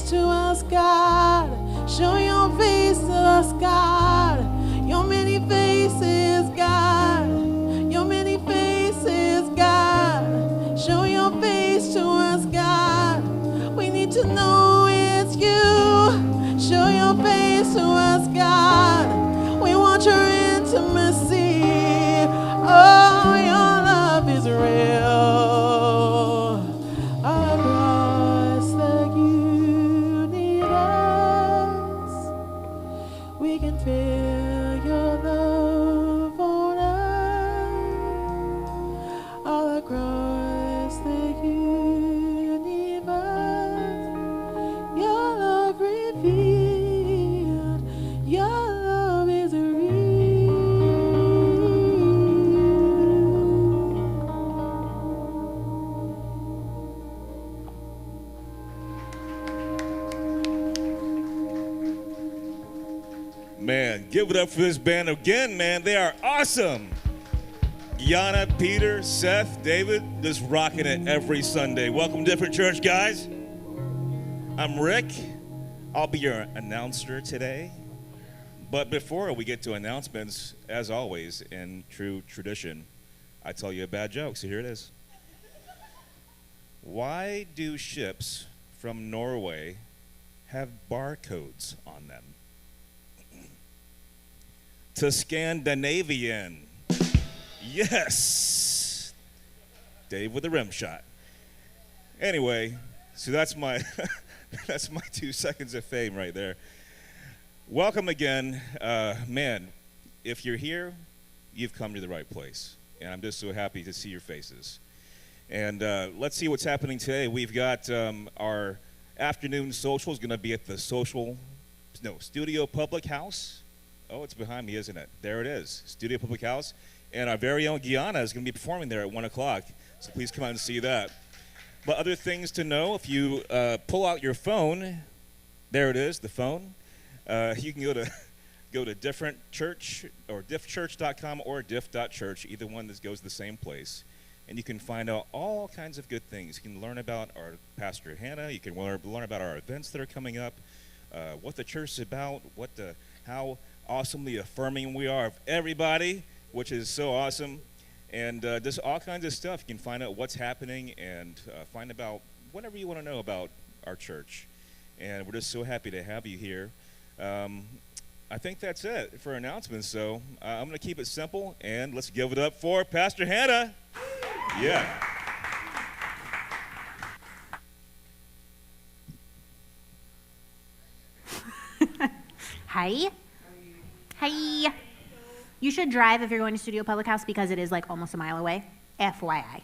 face to us, God. Show your face to us, God. Your many faces, God. Your many faces, God. Show your face to us, God. We need to know it's you. Show your face to us, God. We want your intimacy. Oh, your love is real. Across the universe, we can feel your love on us. All across the universe, your love revealed. Your love is real. Man, give it up for this band again, man. They are awesome. Gianna, Peter, Seth, David, just rocking it every Sunday. Welcome to Different Church, guys. I'm Rick. I'll be your announcer today. But before we get to announcements, as always, in true tradition, I tell you a bad joke, so here it is. Why do ships from Norway have barcodes on them? To Scandinavian. Yes. Dave with a rim shot. Anyway, so that's my that's my 2 seconds of fame right there. Welcome again. Man, if you're here, you've come to the right place. And I'm just so happy to see your faces. And let's see what's happening today. We've got our afternoon social is going to be at the Studio Public House. Oh, it's behind me, isn't it? There it is, Studio Public House. And our very own Gianna is going to be performing there at 1 o'clock. So please come out and see that. But other things to know, if you pull out your phone, there it is, the phone. You can go to Different Church or diffchurch.com or diff.church. Either one that goes to the same place. And you can find out all kinds of good things. You can learn about our Pastor Hannah. You can learn about our events that are coming up, what the church is about, how awesomely affirming we are of everybody, which is so awesome, and just all kinds of stuff. You can find out what's happening and find about whatever you want to know about our church. And we're just so happy to have you here. I think that's it for announcements, so I'm going to keep it simple, and let's give it up for Pastor Hannah. Yeah. Hi. Hi. You should drive if you're going to Studio Public House because it is like almost a mile away. FYI.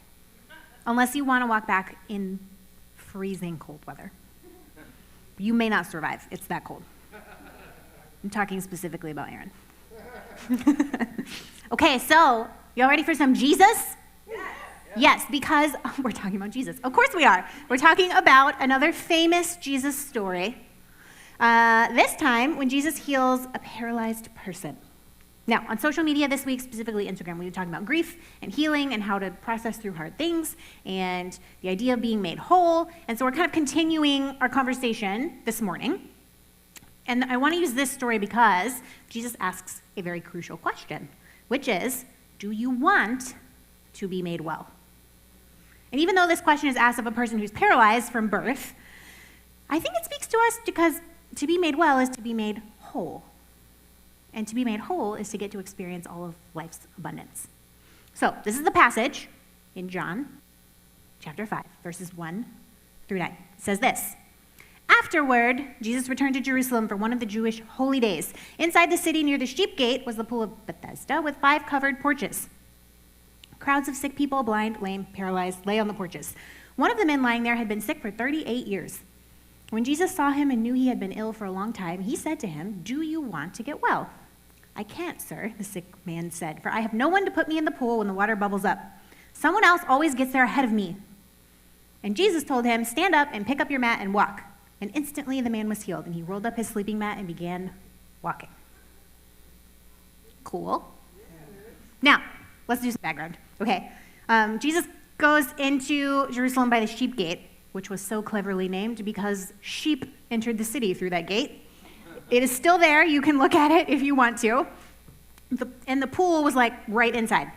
Unless you want to walk back in freezing cold weather. You may not survive. It's that cold. I'm talking specifically about Aaron. Okay, so y'all ready for some Jesus? Yes, because we're talking about Jesus. Of course we are. We're talking about another famous Jesus story. This time when Jesus heals a paralyzed person. Now, on social media this week, specifically Instagram, we were talking about grief and healing and how to process through hard things and the idea of being made whole. And so we're kind of continuing our conversation this morning. And I want to use this story because Jesus asks a very crucial question, which is, do you want to be made well? And even though this question is asked of a person who's paralyzed from birth, I think it speaks to us because to be made well is to be made whole. And to be made whole is to get to experience all of life's abundance. So this is the passage in John chapter 5, verses 1 through 9. It says this. Afterward, Jesus returned to Jerusalem for one of the Jewish holy days. Inside the city near the sheep gate was the pool of Bethesda with 5 covered porches. Crowds of sick people, blind, lame, paralyzed, lay on the porches. One of the men lying there had been sick for 38 years. When Jesus saw him and knew he had been ill for a long time, he said to him, "Do you want to get well?" "I can't, sir," the sick man said, "for I have no one to put me in the pool when the water bubbles up. Someone else always gets there ahead of me." And Jesus told him, "Stand up and pick up your mat and walk." And instantly the man was healed, and he rolled up his sleeping mat and began walking. Cool. Now, let's do some background. Okay. Jesus goes into Jerusalem by the sheep gate, which was so cleverly named because sheep entered the city through that gate. It is still there. You can look at it if you want to. And the pool was like right inside.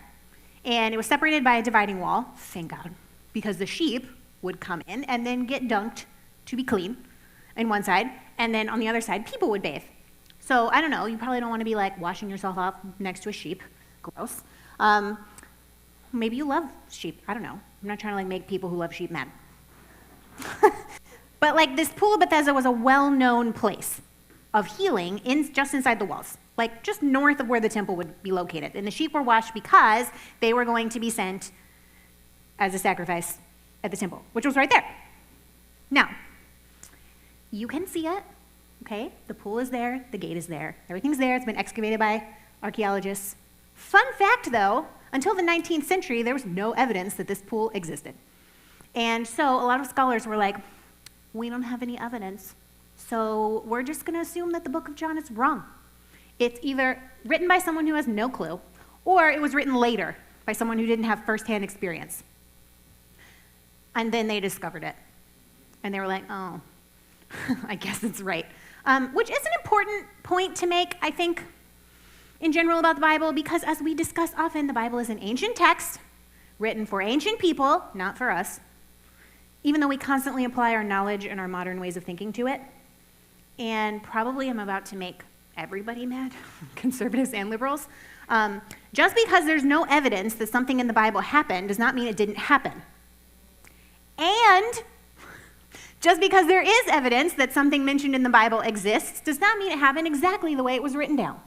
And it was separated by a dividing wall, thank God, because the sheep would come in and then get dunked to be clean on one side, and then on the other side, people would bathe. So I don't know, you probably don't want to be like washing yourself off next to a sheep. Gross. Maybe you love sheep. I don't know. I'm not trying to like make people who love sheep mad. But like this pool of Bethesda was a well-known place of healing just inside the walls, like just north of where the temple would be located. And the sheep were washed because they were going to be sent as a sacrifice at the temple, which was right there. Now, you can see it, okay? The pool is there, the gate is there, everything's there. It's been excavated by archaeologists. Fun fact, though, until the 19th century, there was no evidence that this pool existed. And so a lot of scholars were like, we don't have any evidence, so we're just going to assume that the book of John is wrong. It's either written by someone who has no clue, or it was written later by someone who didn't have firsthand experience. And then they discovered it. And they were like, oh, I guess it's right. Which is an important point to make, I think, in general about the Bible, because as we discuss often, the Bible is an ancient text written for ancient people, not for us, even though we constantly apply our knowledge and our modern ways of thinking to it. And probably I'm about to make everybody mad, conservatives and liberals. Just because there's no evidence that something in the Bible happened does not mean it didn't happen. And just because there is evidence that something mentioned in the Bible exists does not mean it happened exactly the way it was written down.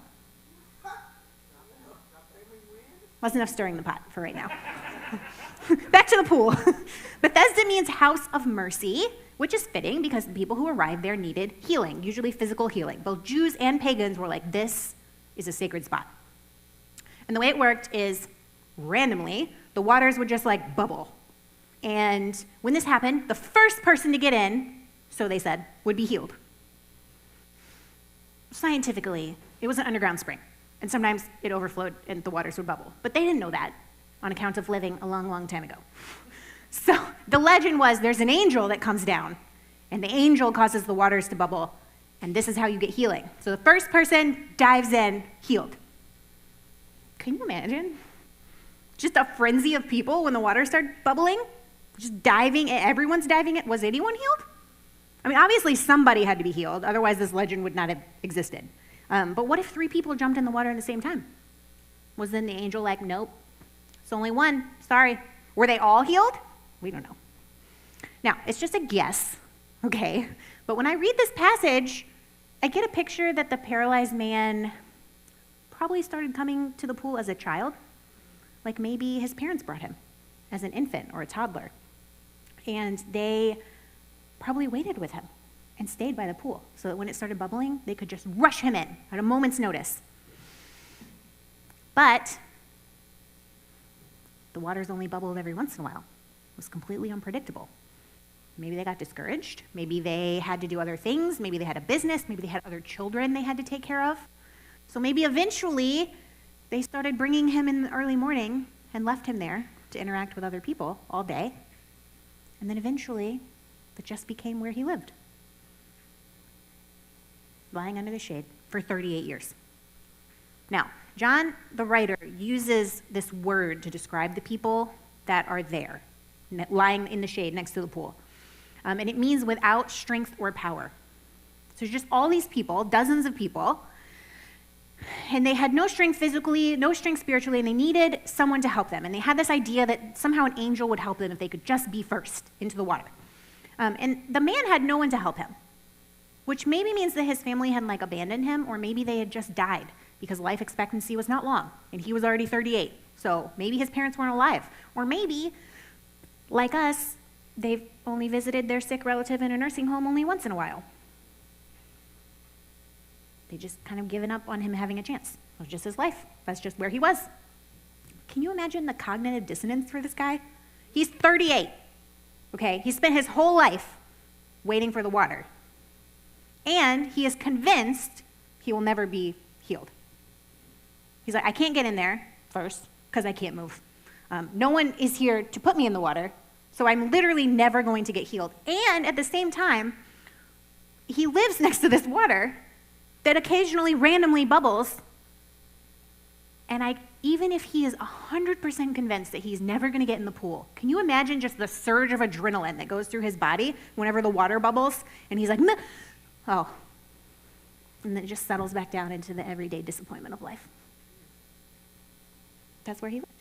Wasn't enough stirring the pot for right now. Back to the pool. Bethesda means house of mercy, which is fitting because the people who arrived there needed healing, usually physical healing. Both Jews and pagans were like, this is a sacred spot. And the way it worked is randomly, the waters would just like bubble. And when this happened, the first person to get in, so they said, would be healed. Scientifically, it was an underground spring. And sometimes it overflowed and the waters would bubble. But they didn't know that on account of living a long, long time ago. So the legend was there's an angel that comes down, and the angel causes the waters to bubble, and this is how you get healing. So the first person dives in, healed. Can you imagine? Just a frenzy of people when the water started bubbling? Just diving, everyone's diving in. Was anyone healed? I mean, obviously somebody had to be healed, otherwise this legend would not have existed. But what if 3 people jumped in the water at the same time? Was then the angel like, nope, it's only one, sorry. Were they all healed? We don't know. Now, it's just a guess, okay? But when I read this passage, I get a picture that the paralyzed man probably started coming to the pool as a child. Like maybe his parents brought him as an infant or a toddler. And they probably waited with him and stayed by the pool so that when it started bubbling, they could just rush him in at a moment's notice. But the waters only bubbled every once in a while. It was completely unpredictable. Maybe they got discouraged. Maybe they had to do other things. Maybe they had a business. Maybe they had other children they had to take care of. So maybe eventually they started bringing him in the early morning and left him there to interact with other people all day. And then eventually, that just became where he lived, lying under the shade for 38 years. Now, John, the writer, uses this word to describe the people that are there, lying in the shade next to the pool. And it means without strength or power. So there's just all these people, dozens of people, and they had no strength physically, no strength spiritually, and they needed someone to help them. And they had this idea that somehow an angel would help them if they could just be first into the water. And the man had no one to help him, which maybe means that his family had like abandoned him, or maybe they had just died because life expectancy was not long, and he was already 38. So maybe his parents weren't alive. Or maybe, like us, they've only visited their sick relative in a nursing home only once in a while. They just kind of given up on him having a chance. It was just his life. That's just where he was. Can you imagine the cognitive dissonance for this guy? He's 38, okay? He spent his whole life waiting for the water. And he is convinced he will never be healed. He's like, I can't get in there first because I can't move. No one is here to put me in the water, So I'm literally never going to get healed. And at the same time, he lives next to this water that occasionally randomly bubbles. And even if he is 100% convinced that he's never going to get in the pool, can you imagine just the surge of adrenaline that goes through his body whenever the water bubbles? And he's like, meh. Oh. And then it just settles back down into the everyday disappointment of life. That's where he lived.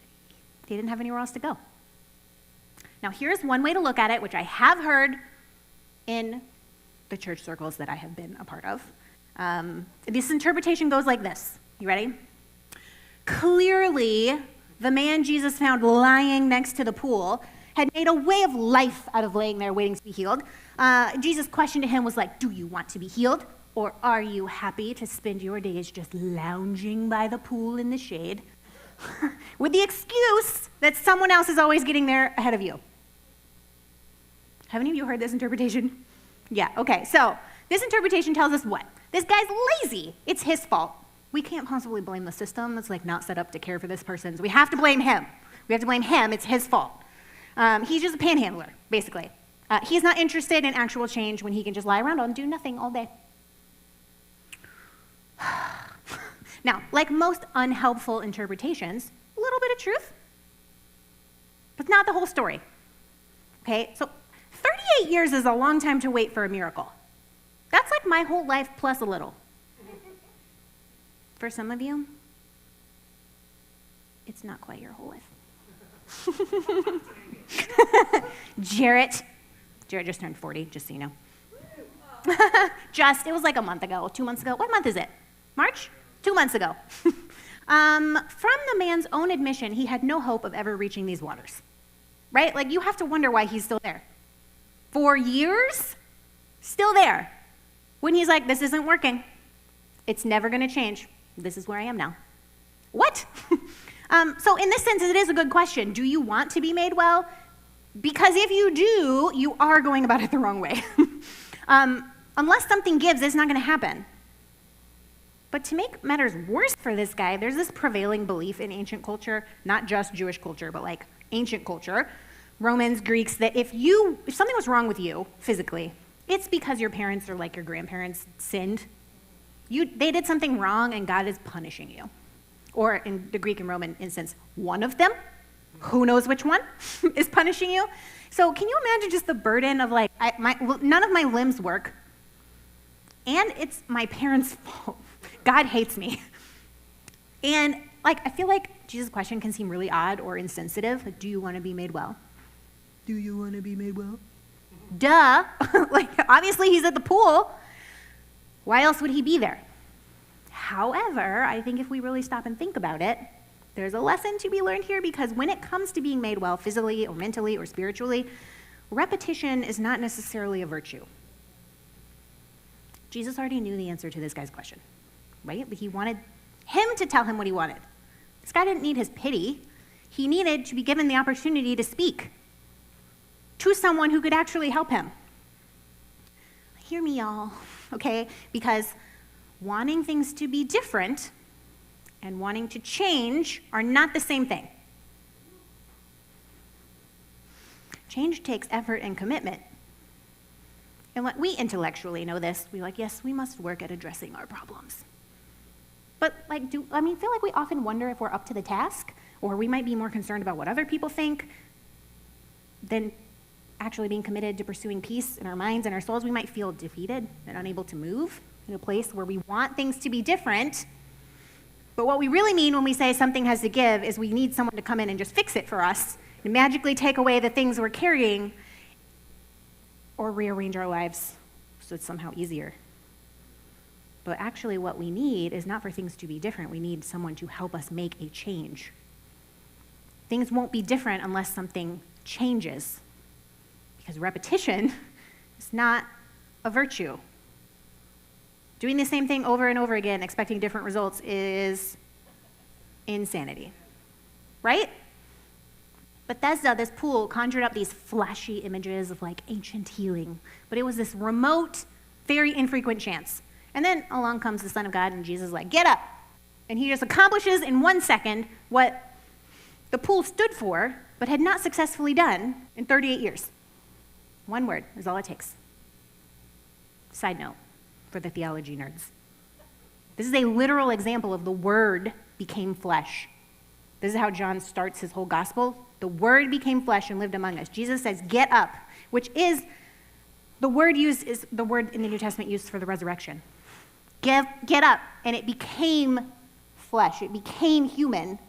He didn't have anywhere else to go. Now, here's one way to look at it, which I have heard in the church circles that I have been a part of. This interpretation goes like this. You ready? Clearly, the man Jesus found lying next to the pool had made a way of life out of laying there waiting to be healed. Jesus' question to him was like, do you want to be healed? Or are you happy to spend your days just lounging by the pool in the shade? With the excuse that someone else is always getting there ahead of you. Have any of you heard this interpretation? Yeah, okay, so this interpretation tells us what? This guy's lazy. It's his fault. We can't possibly blame the system that's like not set up to care for this person. So we have to blame him. We have to blame him. It's his fault. He's just a panhandler, basically. He's not interested in actual change when he can just lie around and do nothing all day. Now, like most unhelpful interpretations, a little bit of truth, but not the whole story. Okay, so 38 years is a long time to wait for a miracle. That's like my whole life plus a little. For some of you, it's not quite your whole life. Jarrett just turned 40, just so you know. It was like a month ago, 2 months ago. What month is it? March? 2 months ago. From the man's own admission, he had no hope of ever reaching these waters. Right? Like, you have to wonder why he's still there. 4 years? Still there. When he's like, this isn't working. It's never going to change. This is where I am now. What? So in this sense, it is a good question. Do you want to be made well? Because if you do, you are going about it the wrong way. Unless something gives, it's not going to happen. But to make matters worse for this guy, there's this prevailing belief in ancient culture, not just Jewish culture, but like ancient culture, Romans, Greeks, that if something was wrong with you physically, it's because your parents or like your grandparents sinned. They did something wrong and God is punishing you. Or in the Greek and Roman instance, one of them, who knows which one, is punishing you. So can you imagine just the burden of like, none of my limbs work, and it's my parents' fault. God hates me. And like, I feel like Jesus' question can seem really odd or insensitive. Like, do you want to be made well? Do you want to be made well? Duh. Like, obviously he's at the pool. Why else would he be there? However, I think if we really stop and think about it, there's a lesson to be learned here, because when it comes to being made well physically or mentally or spiritually, repetition is not necessarily a virtue. Jesus already knew the answer to this guy's question, right? But he wanted him to tell him what he wanted. This guy didn't need his pity. He needed to be given the opportunity to speak to someone who could actually help him. Hear me, y'all, okay? Because wanting things to be different and wanting to change are not the same thing. Change takes effort and commitment. And we intellectually know this. We're like, yes, we must work at addressing our problems. But feel like we often wonder if we're up to the task, or we might be more concerned about what other people think than actually being committed to pursuing peace in our minds and our souls. We might feel defeated and unable to move in a place where we want things to be different. But what we really mean when we say something has to give is we need someone to come in and just fix it for us and magically take away the things we're carrying or rearrange our lives so it's somehow easier. But actually what we need is not for things to be different. We need someone to help us make a change. Things won't be different unless something changes, because repetition is not a virtue. Doing the same thing over and over again, expecting different results, is insanity, right? Bethesda, this pool, conjured up these flashy images of like ancient healing, but it was this remote, very infrequent chance. And then along comes the Son of God, and Jesus is like, get up. And he just accomplishes in 1 second what the pool stood for, but had not successfully done in 38 years. One word is all it takes. Side note for the theology nerds. This is a literal example of the Word became flesh. This is how John starts his whole gospel. The Word became flesh and lived among us. Jesus says, get up, which is the word used is the word in the New Testament used for the resurrection. Get up, and it became flesh. It became human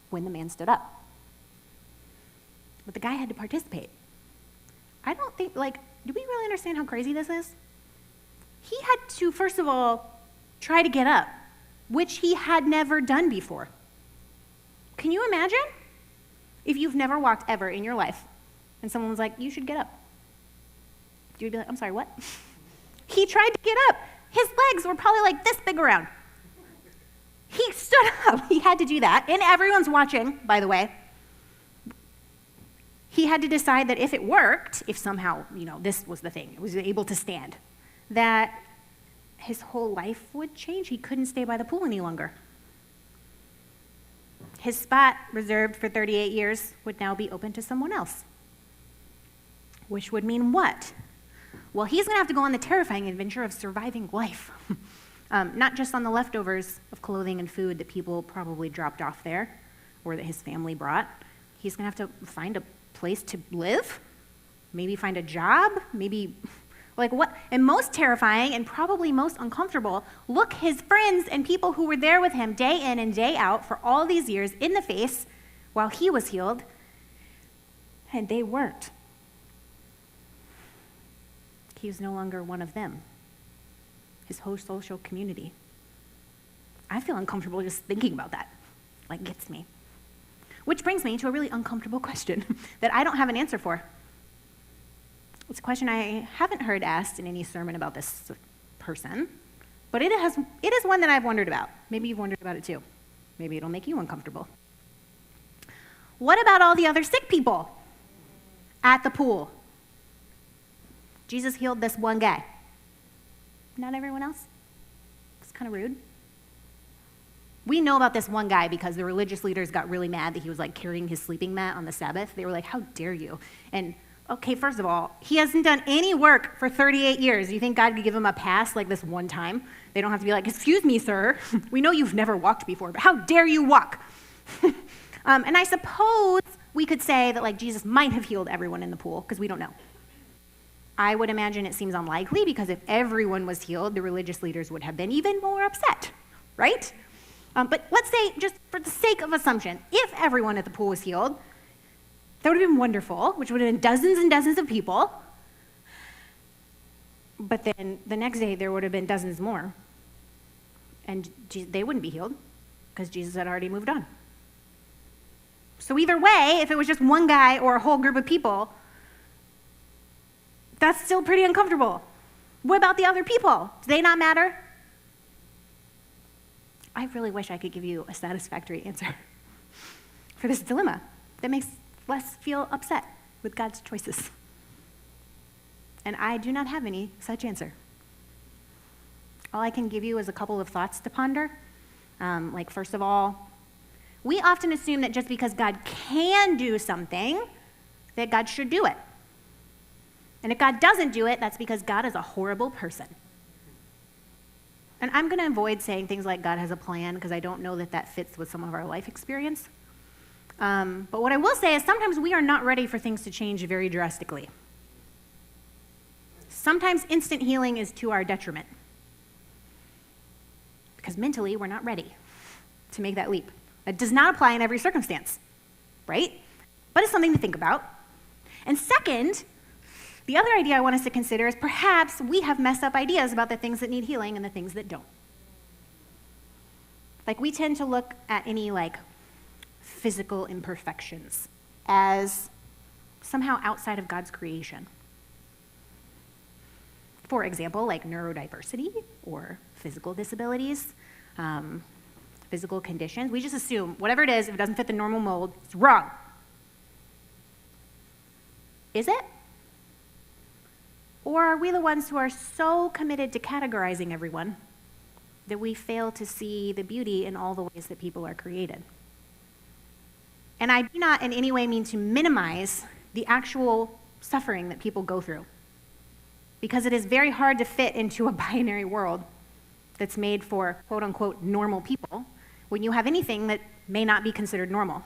when the man stood up. But the guy had to participate. I don't think, do we really understand how crazy this is? He had to, first of all, try to get up, which he had never done before. Can you imagine if you've never walked ever in your life and someone was like, you should get up? You'd be like, I'm sorry, what? He tried to get up. His legs were probably like this big around. He stood up. He had to do that. And everyone's watching, by the way. He had to decide that if it worked, if somehow, this was the thing, it was able to stand, that his whole life would change. He couldn't stay by the pool any longer. His spot, reserved for 38 years, would now be open to someone else. Which would mean what? Well, he's going to have to go on the terrifying adventure of surviving life. Not just on the leftovers of clothing and food that people probably dropped off there or that his family brought. He's going to have to find a place to live, maybe find a job, maybe, what? And most terrifying and probably most uncomfortable, look his friends and people who were there with him day in and day out for all these years in the face while he was healed, and they weren't. He was no longer one of them, his whole social community. I feel uncomfortable just thinking about that. Gets me. Which brings me to a really uncomfortable question that I don't have an answer for. It's a question I haven't heard asked in any sermon about this person, but it is one that I've wondered about. Maybe you've wondered about it too. Maybe it'll make you uncomfortable. What about all the other sick people at the pool? Jesus healed this one guy. Not everyone else? It's kind of rude. We know about this one guy because the religious leaders got really mad that he was carrying his sleeping mat on the Sabbath. They were like, how dare you? And okay, first of all, he hasn't done any work for 38 years. You think God could give him a pass this one time? They don't have to be like, excuse me, sir. We know you've never walked before, but how dare you walk? And I suppose we could say that Jesus might have healed everyone in the pool because we don't know. I would imagine it seems unlikely because if everyone was healed, the religious leaders would have been even more upset, right? But let's say, just for the sake of assumption, if everyone at the pool was healed, that would have been wonderful, which would have been dozens and dozens of people. But then the next day, there would have been dozens more. And they wouldn't be healed because Jesus had already moved on. So either way, if it was just one guy or a whole group of people, that's still pretty uncomfortable. What about the other people? Do they not matter? I really wish I could give you a satisfactory answer for this dilemma that makes us feel upset with God's choices. And I do not have any such answer. All I can give you is a couple of thoughts to ponder. First of all, we often assume that just because God can do something, that God should do it. And if God doesn't do it, that's because God is a horrible person. And I'm going to avoid saying things like God has a plan because I don't know that fits with some of our life experience. But what I will say is sometimes we are not ready for things to change very drastically. Sometimes instant healing is to our detriment because mentally we're not ready to make that leap. That does not apply in every circumstance, right? But it's something to think about. And second, the other idea I want us to consider is perhaps we have messed up ideas about the things that need healing and the things that don't. We tend to look at any physical imperfections as somehow outside of God's creation. For example, neurodiversity or physical disabilities, physical conditions. We just assume whatever it is, if it doesn't fit the normal mold, it's wrong. Is it? Or are we the ones who are so committed to categorizing everyone that we fail to see the beauty in all the ways that people are created? And I do not in any way mean to minimize the actual suffering that people go through, because it is very hard to fit into a binary world that's made for quote unquote normal people when you have anything that may not be considered normal.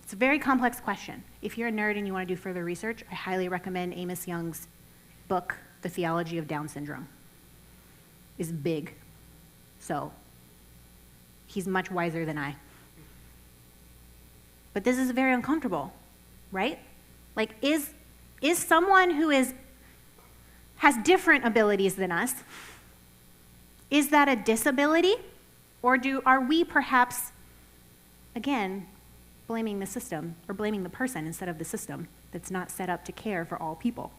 It's a very complex question. If you're a nerd and you want to do further research, I highly recommend Amos Young's book, The Theology of Down Syndrome. It's big, so he's much wiser than I. But this is very uncomfortable, right? Like, is someone who has different abilities than us, is that a disability? Or are we perhaps, again, blaming the system or blaming the person instead of the system that's not set up to care for all people?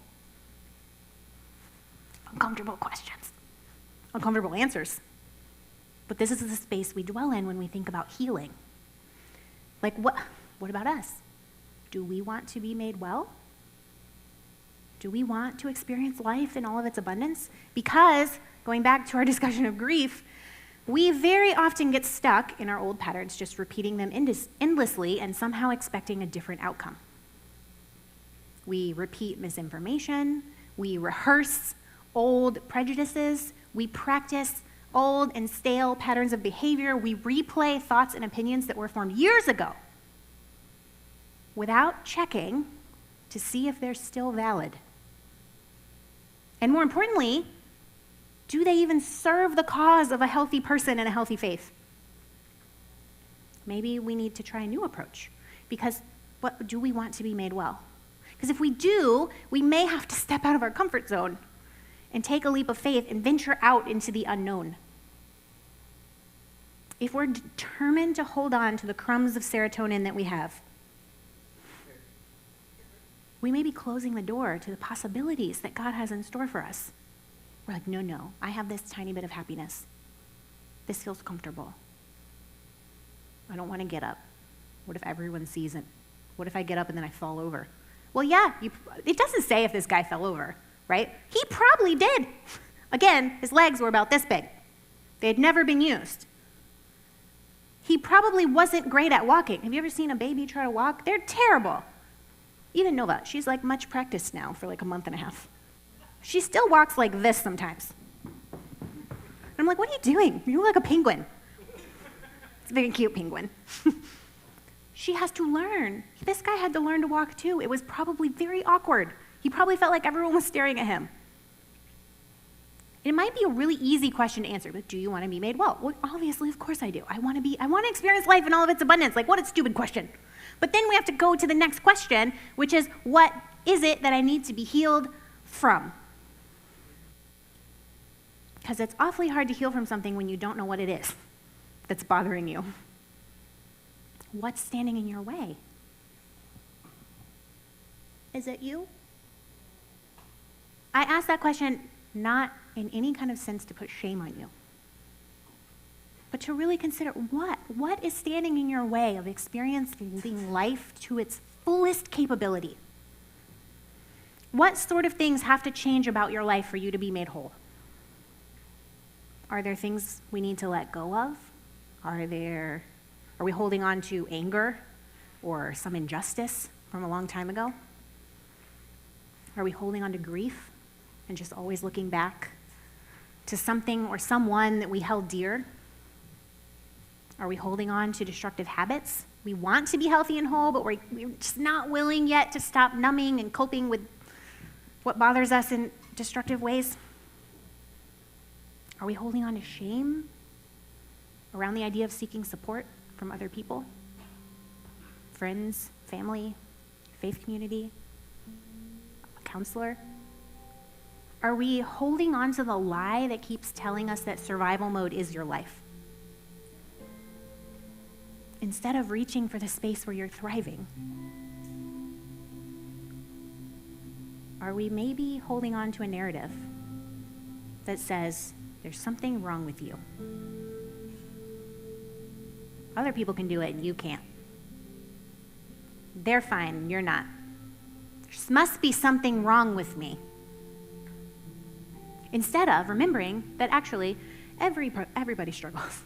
Uncomfortable questions, uncomfortable answers. But this is the space we dwell in when we think about healing. Like, what about us? Do we want to be made well? Do we want to experience life in all of its abundance? Because, going back to our discussion of grief, we very often get stuck in our old patterns, just repeating them endlessly and somehow expecting a different outcome. We repeat misinformation, we rehearse old prejudices, we practice old and stale patterns of behavior, we replay thoughts and opinions that were formed years ago without checking to see if they're still valid. And more importantly, do they even serve the cause of a healthy person and a healthy faith? Maybe we need to try a new approach, because do we want to be made well? Because if we do, we may have to step out of our comfort zone and take a leap of faith and venture out into the unknown. If we're determined to hold on to the crumbs of serotonin that we have, we may be closing the door to the possibilities that God has in store for us. We're like, no, I have this tiny bit of happiness. This feels comfortable. I don't want to get up. What if everyone sees it? What if I get up and then I fall over? Well, yeah, it doesn't say if this guy fell over, right? He probably did. Again, his legs were about this big. They had never been used. He probably wasn't great at walking. Have you ever seen a baby try to walk? They're terrible. Even Nova, she's like much practiced now for like a month and a half. She still walks like this sometimes. And I'm like, what are you doing? You look like a penguin. It's a very cute penguin. She has to learn. This guy had to learn to walk too. It was probably very awkward. He probably felt like everyone was staring at him. It might be a really easy question to answer, but do you want to be made well? Well, obviously, of course I do. I want to experience life in all of its abundance. Like, what a stupid question. But then we have to go to the next question, which is, what is it that I need to be healed from? Because it's awfully hard to heal from something when you don't know what it is that's bothering you. What's standing in your way? Is it you? I ask that question not in any kind of sense to put shame on you, but to really consider what is standing in your way of experiencing life to its fullest capability. What sort of things have to change about your life for you to be made whole? Are there things we need to let go of? Are we holding on to anger or some injustice from a long time ago? Are we holding on to grief and just always looking back to something or someone that we held dear? Are we holding on to destructive habits? We want to be healthy and whole, but we're just not willing yet to stop numbing and coping with what bothers us in destructive ways. Are we holding on to shame around the idea of seeking support from other people? Friends, family, faith community, a counselor? Are we holding on to the lie that keeps telling us that survival mode is your life, instead of reaching for the space where you're thriving? Are we maybe holding on to a narrative that says there's something wrong with you? Other people can do it and you can't. They're fine, you're not. There must be something wrong with me. Instead of remembering that actually everybody struggles.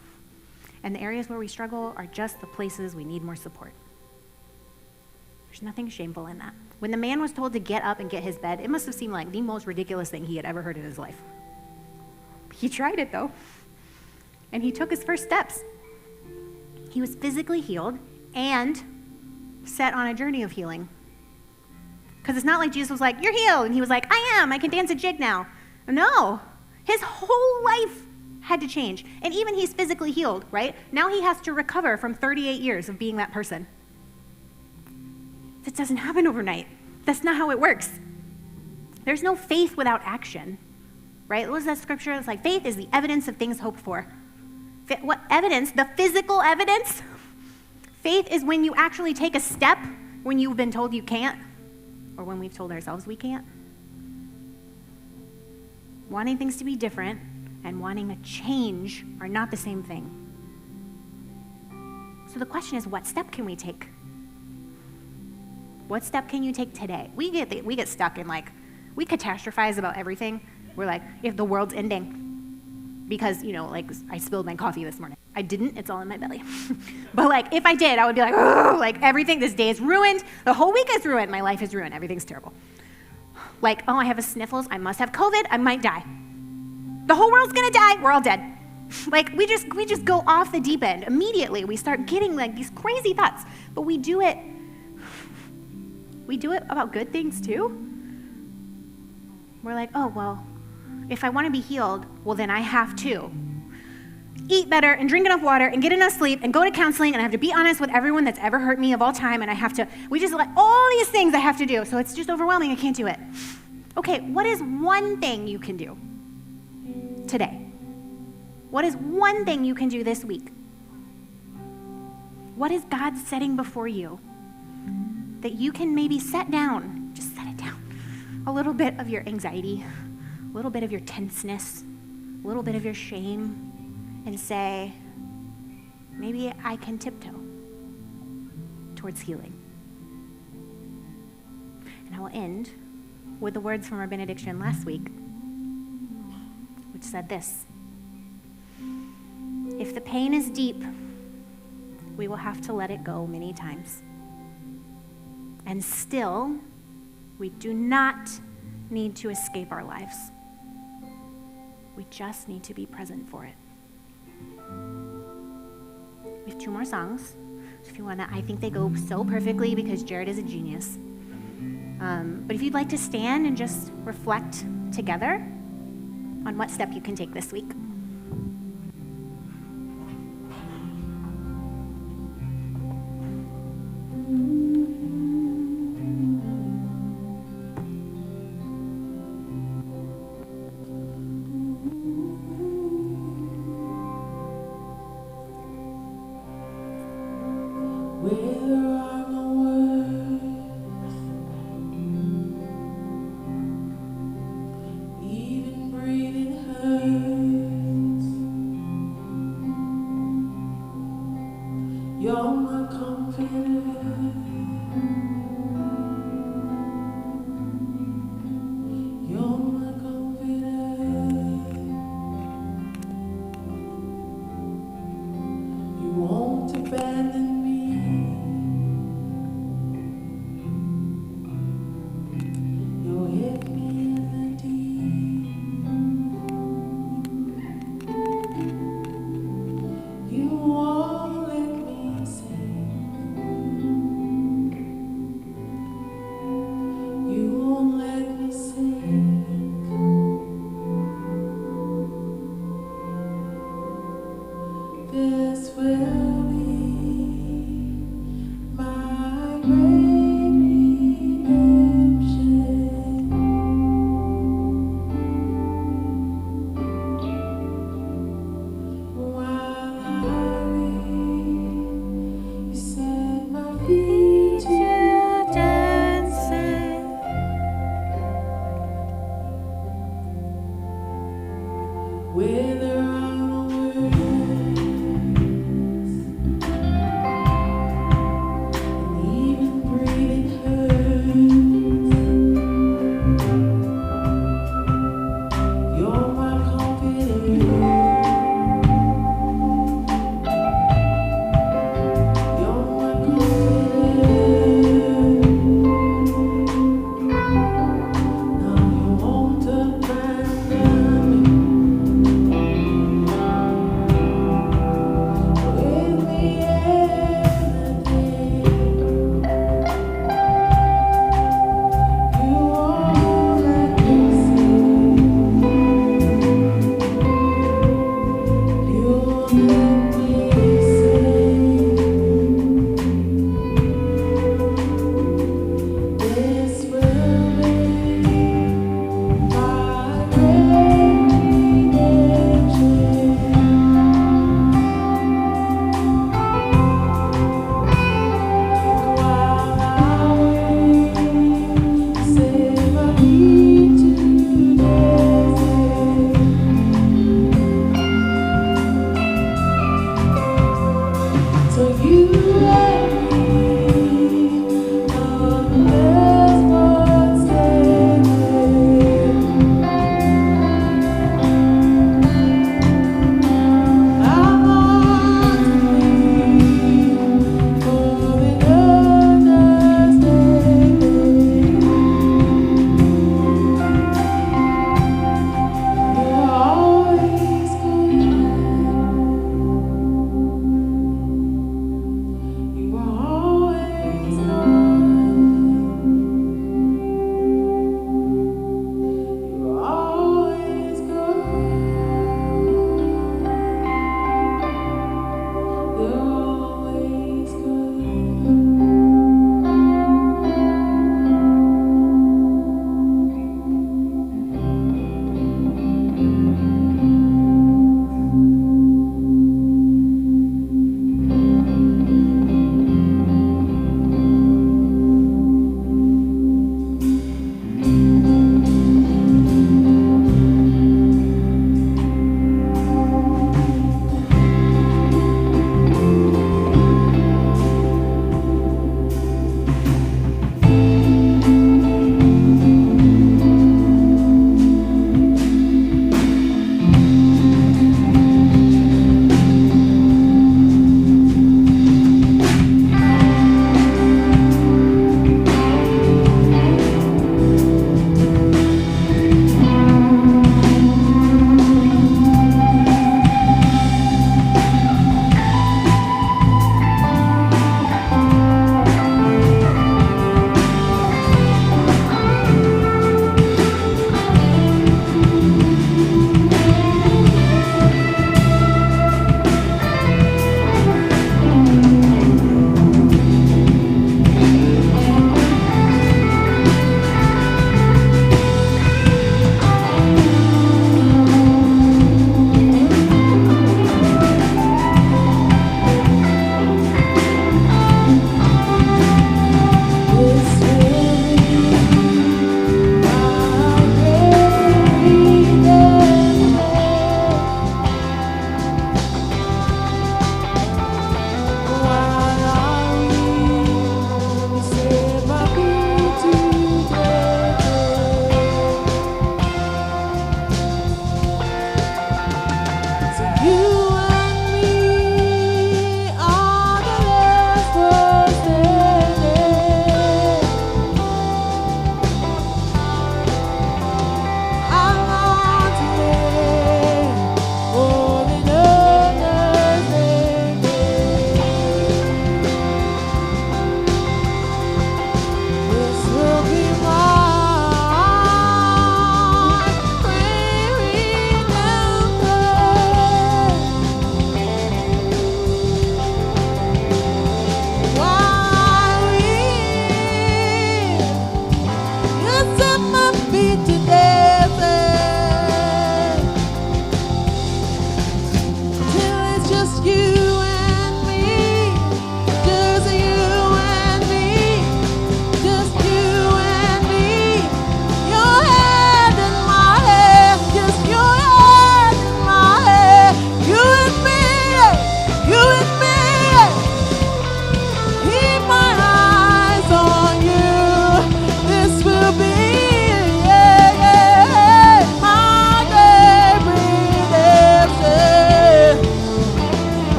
And the areas where we struggle are just the places we need more support. There's nothing shameful in that. When the man was told to get up and get his bed, it must have seemed like the most ridiculous thing he had ever heard in his life. He tried it though, and he took his first steps. He was physically healed and set on a journey of healing. Because it's not like Jesus was like, you're healed, and he was like, I can dance a jig now. No, his whole life had to change. And even he's physically healed, right? Now he has to recover from 38 years of being that person. That doesn't happen overnight. That's not how it works. There's no faith without action, right? What was that scripture? It's like faith is the evidence of things hoped for. What evidence? The physical evidence? Faith is when you actually take a step when you've been told you can't, or when we've told ourselves we can't. Wanting things to be different and wanting a change are not the same thing. So the question is, what step can we take? What step can you take today? We get stuck in we catastrophize about everything. We're like, if the world's ending, because, I spilled my coffee this morning. I didn't, it's all in my belly. But if I did, I would be like, oh, everything, this day is ruined. The whole week is ruined. My life is ruined. Everything's terrible. I have a sniffles. I must have COVID. I might die. The whole world's gonna die. We're all dead. We just go off the deep end. Immediately, we start getting these crazy thoughts. But we do it about good things too. We're like, oh, well, if I want to be healed, well, then I have to eat better and drink enough water and get enough sleep and go to counseling, and I have to be honest with everyone that's ever hurt me of all time, and we just all these things I have to do, so it's just overwhelming. I can't do it. Okay, what is one thing you can do today? What is one thing you can do this week? What is God setting before you that you can maybe set down, just set it down, a little bit of your anxiety, a little bit of your tenseness, a little bit of your shame, and say, maybe I can tiptoe towards healing. And I will end with the words from our benediction last week, which said this: if the pain is deep, we will have to let it go many times. And still, we do not need to escape our lives. We just need to be present for it. We have 2 more songs. So if you want to, I think they go so perfectly because Jared is a genius. But if you'd like to stand and just reflect together on what step you can take this week. Even breathing hurts.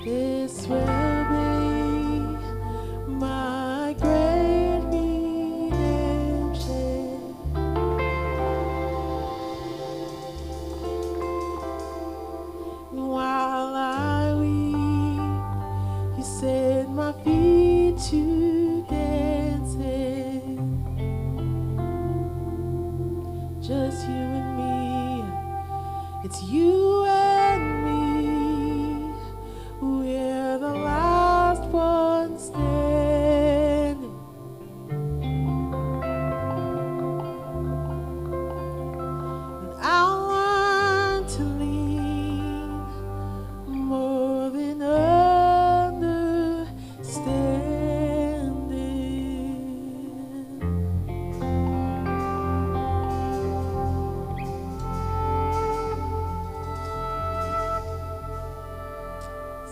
This will be my great redemption. While I weep, you set my feet to dancing. Just you and me, it's you and me. We're the last ones standing. And I'll learn to lean more than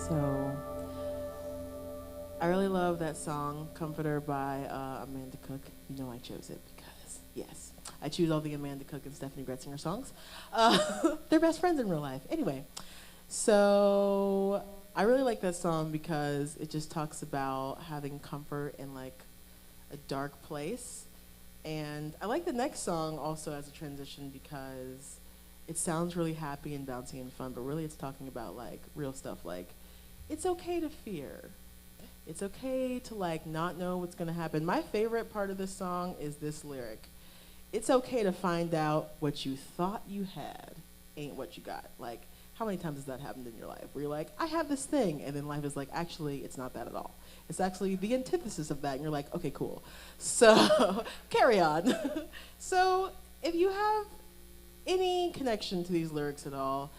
So, I really love that song, Comforter by Amanda Cook. You know I chose it because, yes, I choose all the Amanda Cook and Stephanie Gretzinger songs. They're best friends in real life. Anyway, so I really like that song because it just talks about having comfort in like a dark place. And I like the next song also as a transition because it sounds really happy and bouncy and fun, but really it's talking about like real stuff, like it's okay to fear. It's okay to like not know what's gonna happen. My favorite part of this song is this lyric. It's okay to find out what you thought you had ain't what you got. Like, how many times has that happened in your life where you're like, I have this thing, and then life is like, actually, it's not that at all. It's actually the antithesis of that, and you're like, okay, cool. So, carry on. So, if you have any connection to these lyrics at all,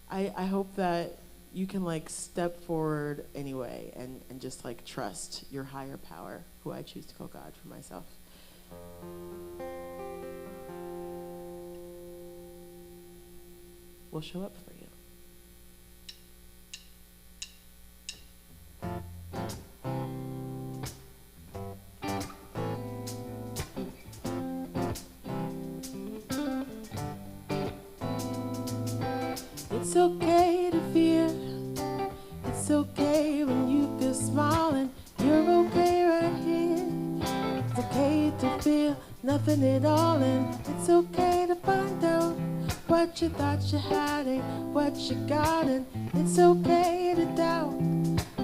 I hope that you can like step forward anyway and just like trust your higher power, who I choose to call God for myself. Will show up for you. It's okay to fear. It's okay when you feel smiling. You're okay right here. It's okay to feel nothing at all, and it's okay to find out what you thought you had ain't what you got, and it's okay to doubt,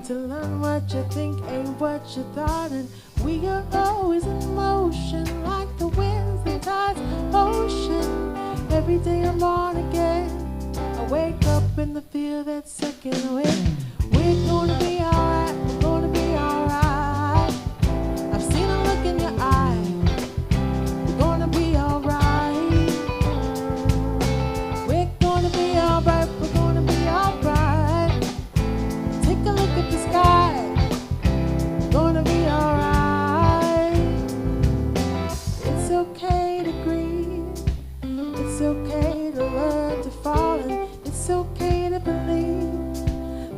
to learn what you think ain't what you thought, and we are always in motion like the winds, the tides, ocean. Every day I'm born again. I wake up and I feel that second wind. We're gonna be alright, we're gonna be alright. I've seen a look in your eye. We're gonna be alright. We're gonna be alright, we're gonna be alright. Take a look at the sky. We're gonna be alright. It's okay to grieve. It's okay to learn to fall, and it's okay to believe.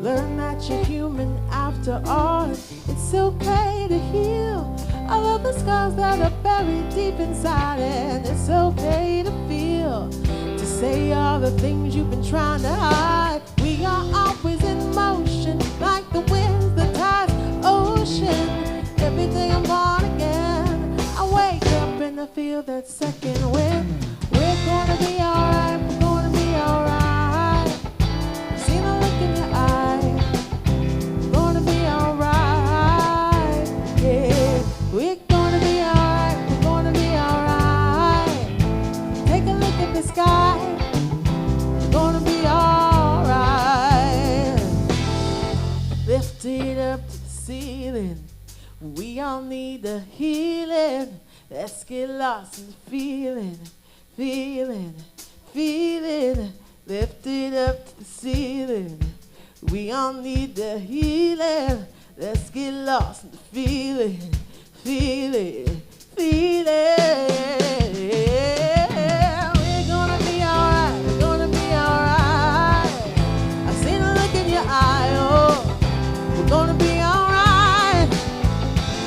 Learn that you're human after all. It's okay to heal all of the scars that are buried deep inside, and it's okay to feel, to say all the things you've been trying to hide. We are always in motion like the winds, the tides, ocean. Every day I'm born again. I wake up and I feel that second wind. We're gonna be alright, we're gonna be alright. See the look in your eye. We're gonna be alright, yeah. We're gonna be alright, we're gonna be alright. Take a look at the sky. We're gonna be alright. Lift it up to the ceiling. We all need the healing. Let's get lost in the feeling. Feeling, feeling, lift it up to the ceiling. We all need the healing. Let's get lost in the feeling, feeling, feeling. We're gonna be alright, we're gonna be alright. I've seen a look in your eye, oh, we're gonna be alright.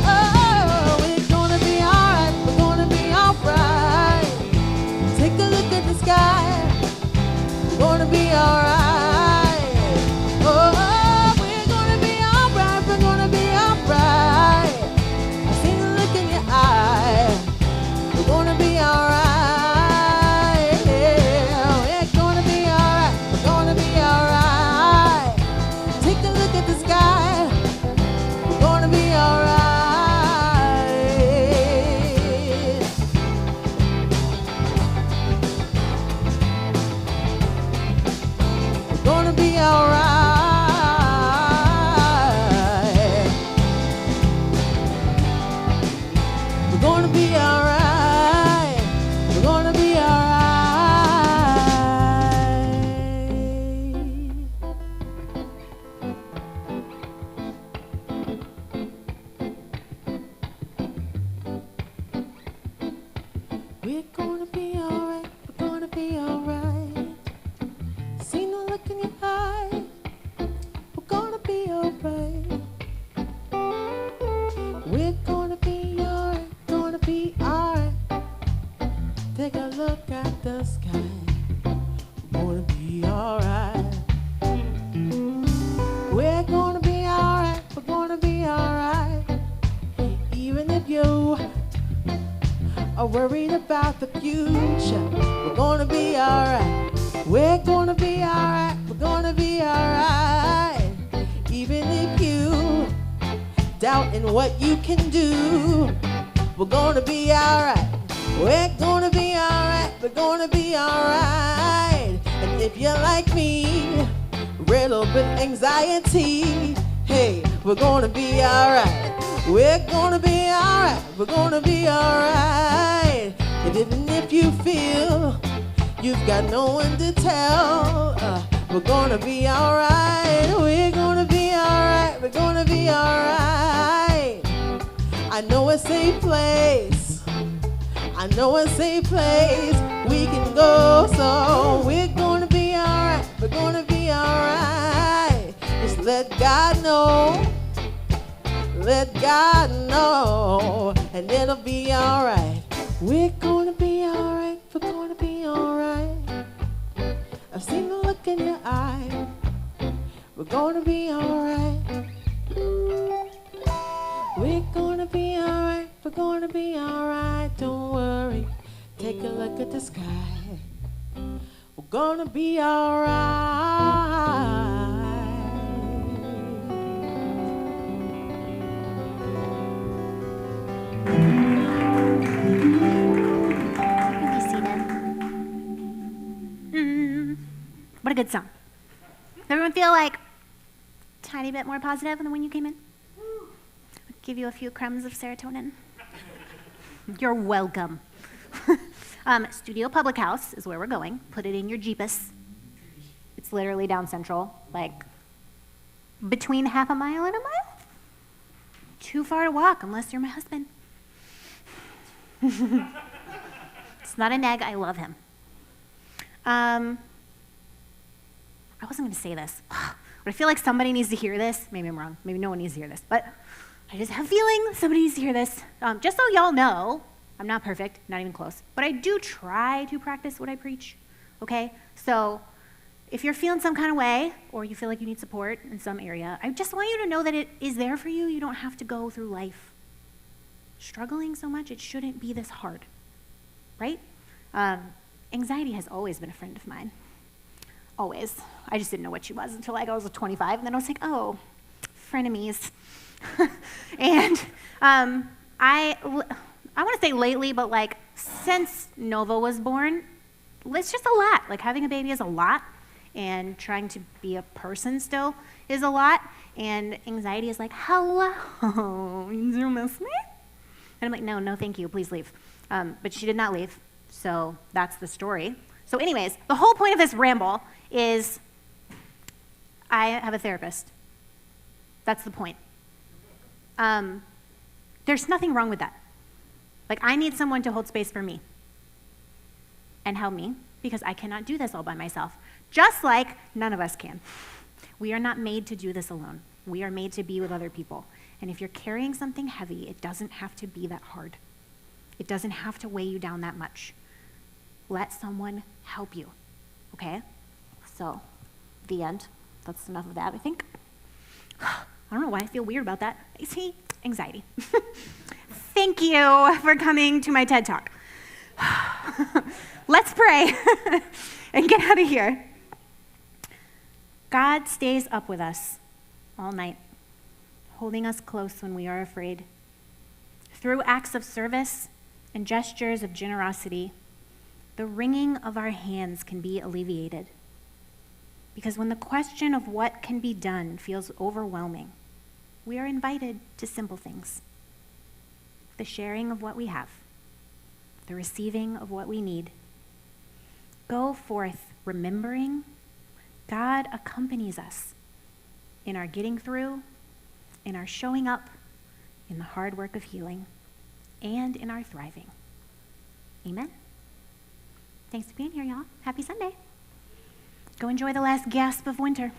Oh, we're gonna be alright, we're gonna be alright. Take a look at the sky. We're gonna be alright. Oh, we're are worried about the future, we're gonna be alright. We're gonna be alright. We're gonna be alright. Even if you doubt in what you can do, we're gonna be alright. We're gonna be alright. We're gonna be alright. And if you're like me, riddled with anxiety, hey, we're gonna be alright. We're gonna be alright. We're gonna be alright. And even if you feel you've got no one to tell, we're gonna be alright. We're gonna be alright. We're gonna be alright. I know a safe place. I know a safe place we can go. So we're gonna be alright. We're gonna be alright. Just let God know. Let God know, and it'll be alright. We're gonna be alright. We're gonna be alright. I've seen the look in your eye. We're gonna be alright. We're gonna be alright. We're gonna be alright. Don't worry. Take a look at the sky. We're gonna be alright. What a good song. Does everyone feel like a tiny bit more positive than when you came in? I'll give you a few crumbs of serotonin. You're welcome. Studio Public House is where we're going. Put it in your Jeepus. It's literally down Central, like between half a mile and a mile. Too far to walk unless you're my husband. It's not a neg, I love him. I wasn't going to say this, but I feel like somebody needs to hear this. Maybe I'm wrong. Maybe no one needs to hear this, but I just have a feeling somebody needs to hear this. Just so y'all know, I'm not perfect, not even close, but I do try to practice what I preach, okay? So if you're feeling some kind of way, or you feel like you need support in some area, I just want you to know that it is there for you. You don't have to go through life struggling so much. It shouldn't be this hard, right? Anxiety has always been a friend of mine. Always. I just didn't know what she was until like I was 25, and then I was like, oh, frenemies. And I want to say lately, but like since Nova was born, it's just a lot. Like having a baby is a lot, and trying to be a person still is a lot, and anxiety is like, hello, you miss me? And I'm like, no, thank you, please leave. But she did not leave, so that's the story. So anyways, the whole point of this ramble is I have a therapist. That's the point. There's nothing wrong with that. Like, I need someone to hold space for me and help me because I cannot do this all by myself, just like none of us can. We are not made to do this alone. We are made to be with other people. And if you're carrying something heavy, it doesn't have to be that hard. It doesn't have to weigh you down that much. Let someone help you, okay? So, the end. That's enough of that, I think. I don't know why I feel weird about that. See, anxiety. Thank you for coming to my TED Talk. Let's pray and get out of here. God stays up with us all night, holding us close when we are afraid. Through acts of service and gestures of generosity, the wringing of our hands can be alleviated. Because when the question of what can be done feels overwhelming, we are invited to simple things. The sharing of what we have, the receiving of what we need. Go forth remembering God accompanies us in our getting through, in our showing up, in the hard work of healing, and in our thriving. Amen. Thanks for being here, y'all. Happy Sunday. Go enjoy the last gasp of winter.